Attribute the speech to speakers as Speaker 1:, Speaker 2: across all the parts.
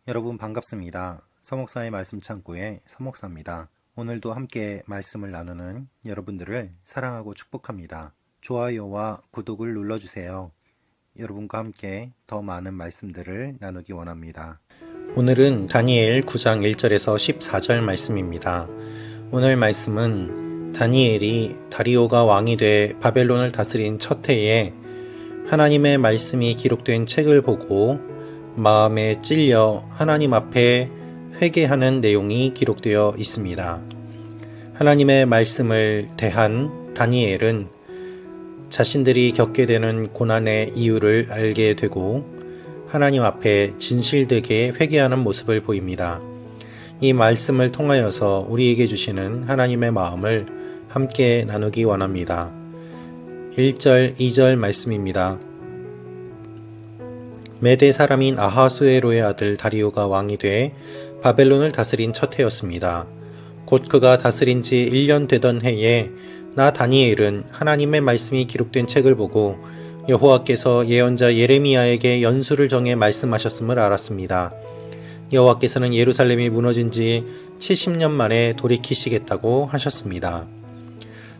Speaker 1: 여러분 반갑습니다. 서목사의 말씀 창고의 서목사입니다. 오늘도 함께 말씀을 나누는 여러분들을 사랑하고 축복합니다. 좋아요와 구독을 눌러주세요. 여러분과 함께 더 많은 말씀들을 나누기 원합니다. 오늘은 다니엘 9장 1절에서 14절 말씀입니다. 오늘 말씀은 다니엘이 다리오가 왕이 돼 바벨론을 다스린 첫 해에 하나님의 말씀이 기록된 책을 보고 마음에 찔려 하나님 앞에 회개하는 내용이 기록되어 있습니다. 하나님의 말씀을 대한 다니엘은 자신들이 겪게 되는 고난의 이유를 알게 되고 하나님 앞에 진실되게 회개하는 모습을 보입니다. 이 말씀을 통하여서 우리에게 주시는 하나님의 마음을 함께 나누기 원합니다. 1절, 2절 말씀입니다. 메대 사람인 아하수에로의 아들 다리오가 왕이 돼 바벨론을 다스린 첫 해였습니다. 곧 그가 다스린 지 1년 되던 해에 나 다니엘은 하나님의 말씀이 기록된 책을 보고 여호와께서 예언자 예레미야에게 연수를 정해 말씀하셨음을 알았습니다. 여호와께서는 예루살렘이 무너진 지 70년 만에 돌이키시겠다고 하셨습니다.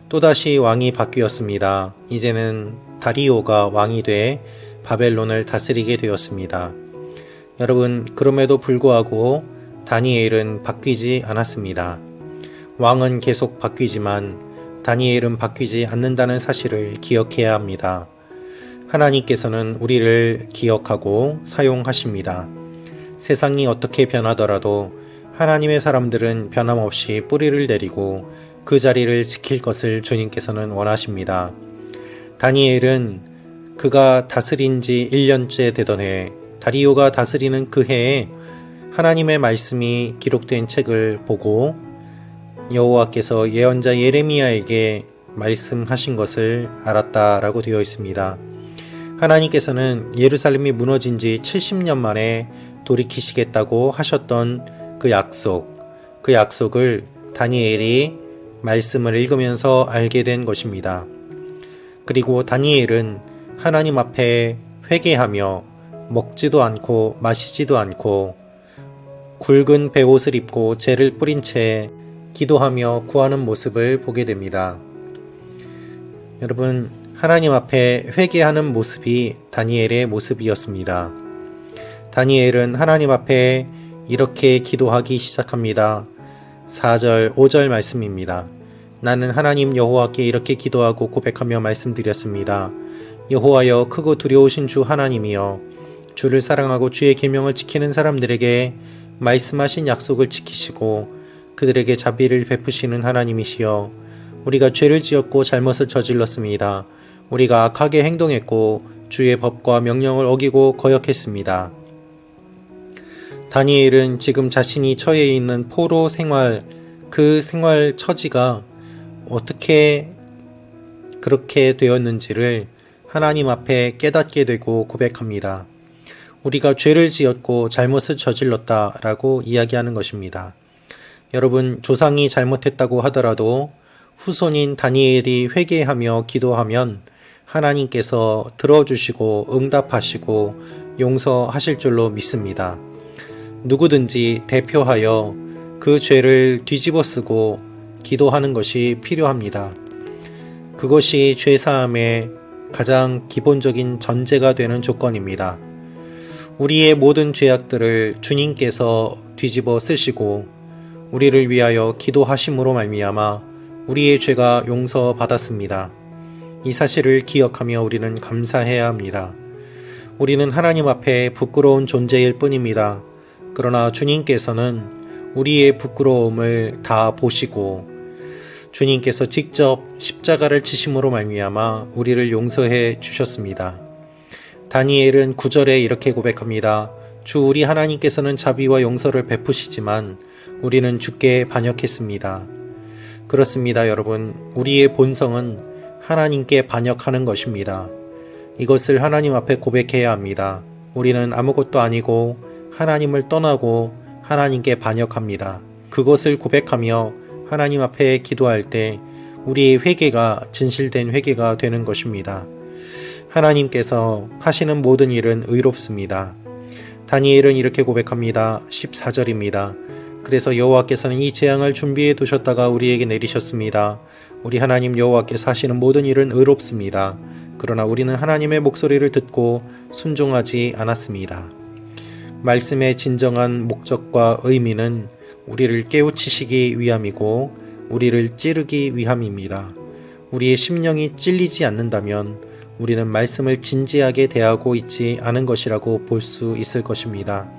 Speaker 1: 또다시 왕이 바뀌었습니다. 이제는 다리오가 왕이 돼 바벨론을 다스리게 되었습니다. 여러분, 그럼에도 불구하고 다니엘은 바뀌지 않았습니다. 왕은 계속 바뀌지만 다니엘은 바뀌지 않는다는 사실을 기억해야 합니다. 하나님께서는 우리를 기억하고 사용하십니다. 세상이 어떻게 변하더라도 하나님의 사람들은 변함없이 뿌리를 내리고 그 자리를 지킬 것을 주님께서는 원하십니다. 다니엘은 그가 다스린 지 1년째 되던 해, 다리오가 다스리는 그 해에 하나님의 말씀이 기록된 책을 보고 여호와께서 예언자 예레미야에게 말씀하신 것을 알았다라고 되어 있습니다. 하나님께서는 예루살렘이 무너진 지 70년 만에 돌이키시겠다고 하셨던 그 약속을 다니엘이 말씀을 읽으면서 알게 된 것입니다. 그리고 다니엘은 하나님 앞에 회개하며 먹지도 않고 마시지도 않고 굵은 베옷을 입고 재를 뿌린 채 기도하며 구하는 모습을 보게 됩니다. 여러분, 하나님 앞에 회개하는 모습이 다니엘의 모습이었습니다. 다니엘은 하나님 앞에 이렇게 기도하기 시작합니다. 4절, 5절 말씀입니다. 나는 하나님 여호와께 이렇게 기도하고 고백하며 말씀드렸습니다. 여호와여, 크고 두려우신 주 하나님이여, 주를 사랑하고 주의 계명을 지키는 사람들에게 말씀하신 약속을 지키시고 그들에게 자비를 베푸시는 하나님이시여, 우리가 죄를 지었고 잘못을 저질렀습니다. 우리가 악하게 행동했고 주의 법과 명령을 어기고 거역했습니다. 다니엘은 지금 자신이 처해 있는 포로 생활, 그 생활 처지가 어떻게 그렇게 되었는지를 하나님 앞에 깨닫게 되고 고백합니다. 우리가 죄를 지었고 잘못을 저질렀다라고 이야기하는 것입니다. 여러분, 조상이 잘못했다고 하더라도 후손인 다니엘이 회개하며 기도하면 하나님께서 들어주시고 응답하시고 용서하실 줄로 믿습니다. 누구든지 대표하여 그 죄를 뒤집어쓰고 기도하는 것이 필요합니다. 그것이 죄사함의 가장 기본적인 전제가 되는 조건입니다. 우리의 모든 죄악들을 주님께서 뒤집어 쓰시고 우리를 위하여 기도하심으로 말미암아 우리의 죄가 용서받았습니다. 이 사실을 기억하며 우리는 감사해야 합니다. 우리는 하나님 앞에 부끄러운 존재일 뿐입니다. 그러나 주님께서는 우리의 부끄러움을 다 보시고 주님께서 직접 십자가를 지심으로 말미암아 우리를 용서해 주셨습니다. 다니엘은 9절에 이렇게 고백합니다. 주 우리 하나님께서는 자비와 용서를 베푸시지만 우리는 주께 반역했습니다. 그렇습니다, 여러분. 우리의 본성은 하나님께 반역하는 것입니다. 이것을 하나님 앞에 고백해야 합니다. 우리는 아무것도 아니고 하나님을 떠나고 하나님께 반역합니다. 그것을 고백하며 하나님 앞에 기도할 때 우리의 회개가 진실된 회개가 되는 것입니다. 하나님께서 하시는 모든 일은 의롭습니다. 다니엘은 이렇게 고백합니다. 14절입니다. 그래서 여호와께서는 이 재앙을 준비해 두셨다가 우리에게 내리셨습니다. 우리 하나님 여호와께서 하시는 모든 일은 의롭습니다. 그러나 우리는 하나님의 목소리를 듣고 순종하지 않았습니다. 말씀의 진정한 목적과 의미는 우리를 깨우치시기 위함이고 우리를 찌르기 위함입니다. 우리의 심령이 찔리지 않는다면 우리는 말씀을 진지하게 대하고 있지 않은 것이라고 볼 수 있을 것입니다.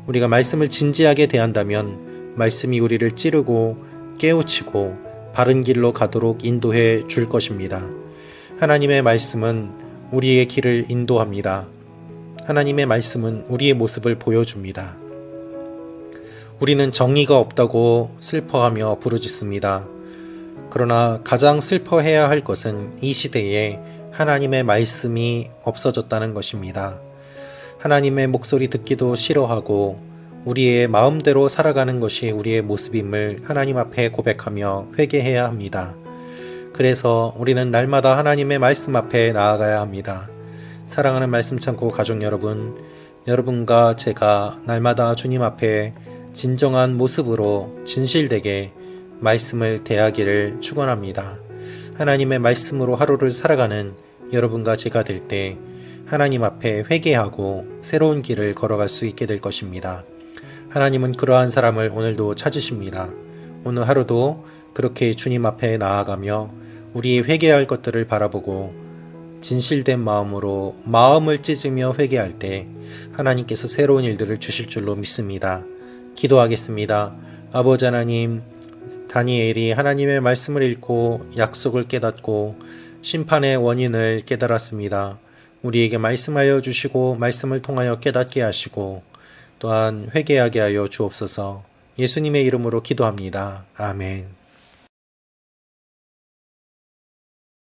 Speaker 1: 우리가 말씀을 진지하게 대한다면 말씀이 우리를 찌르고 깨우치고 바른 길로 가도록 인도해 줄 것입니다. 하나님의 말씀은 우리의 길을 인도합니다. 하나님의 말씀은 우리의 모습을 보여줍니다. 우리는 정의가 없다고 슬퍼하며 부르짖습니다. 그러나 가장 슬퍼해야 할 것은 이 시대에 하나님의 말씀이 없어졌다는 것입니다. 하나님의 목소리 듣기도 싫어하고 우리의 마음대로 살아가는 것이 우리의 모습임을 하나님 앞에 고백하며 회개해야 합니다. 그래서 우리는 날마다 하나님의 말씀 앞에 나아가야 합니다. 사랑하는 말씀 창고 가족 여러분, 여러분과 제가 날마다 주님 앞에 진정한 모습으로 진실되게 말씀을 대하기를 축원합니다. 하나님의 말씀으로 하루를 살아가는 여러분과 제가 될 때 하나님 앞에 회개하고 새로운 길을 걸어갈 수 있게 될 것입니다. 하나님은 그러한 사람을 오늘도 찾으십니다. 오늘 하루도 그렇게 주님 앞에 나아가며 우리의 회개할 것들을 바라보고 진실된 마음으로 마음을 찢으며 회개할 때 하나님께서 새로운 일들을 주실 줄로 믿습니다. 기도하겠습니다. 아버지 하나님, 다니엘이 하나님의 말씀을 읽고 약속을 깨닫고 심판의 원인을 깨달았습니다. 우리에게 말씀하여 주시고 말씀을 통하여 깨닫게 하시고 또한 회개하게 하여 주옵소서. 예수님의 이름으로 기도합니다. 아멘.